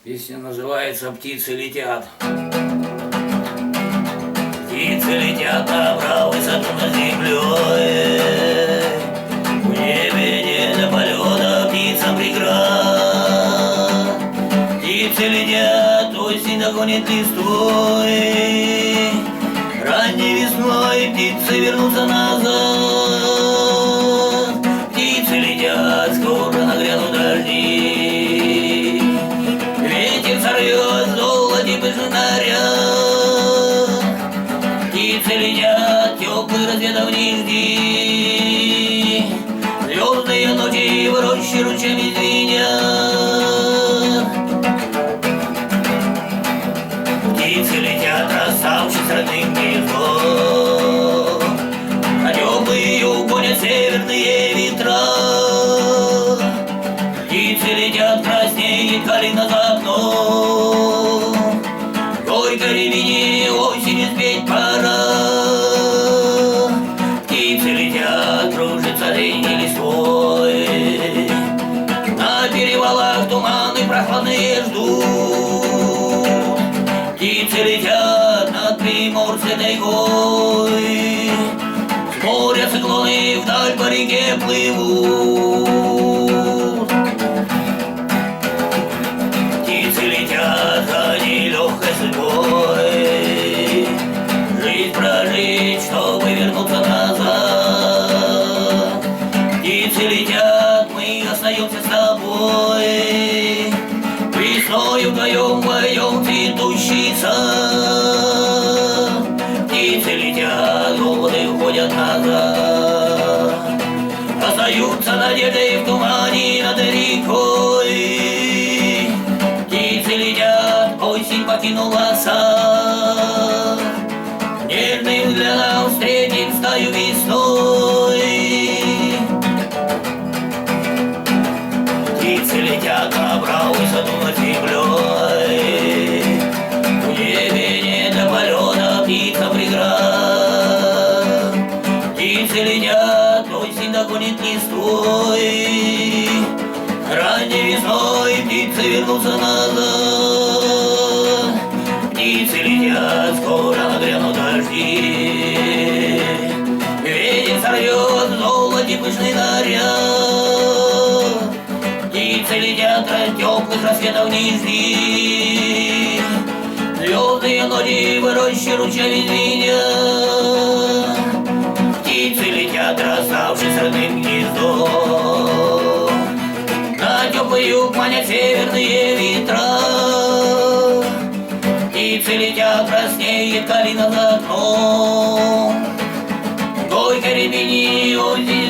Песня называется «Птицы летят». Птицы летят на высоту над землей, в небе не до полета птицам преград. Птицы летят, осень догонит листвой, ранней весной птицы вернутся назад. Птицы летят, скоро нагрянут дожди, ветер сорвет золоте пышный наряд. Птицы летят, теплый рассветов не жди, звездные ночи в роще ручьями звенят. Птицы летят, расставшись родным гнездом, а теплые угонят северные ветра. Птицы летят, краснеет калина за окном, горько рябине осени спеть пора. Птицы летят, кружится линии листвой, на перевалах туманы прохладные ждут. Птицы летят над приморской тайгой, с моря циклоны вдаль по реке плывут. Птицы летят за нелегкой судьбой, жизнь прожить, чтобы вернуться назад. Птицы летят, мы остаемся с тобой, весною вдвоем вдвоем цветущий сад. Птицы летят, годы уходят назад, остаются надежды в тумане над рекой. Птицы летят, осень покинула сад, нежным взглядом встретим стаю весной. Птицы летят на высоту над землей, в небе не до полета птица преград. Птицы летят, осень догонит листвой, ранней весной птицы вернутся назад. Птицы летят, скоро нагрянут дожди, ветер сорвет золоте пышный наряд. Птицы летят, теплых рассветов не жди, звездные ночи в роще ручьями звенят. Птицы летят, расставшись родным гнездом, на теплый юг манят северные ветра. Птицы летят, краснеет калина за окном, горько рябине осень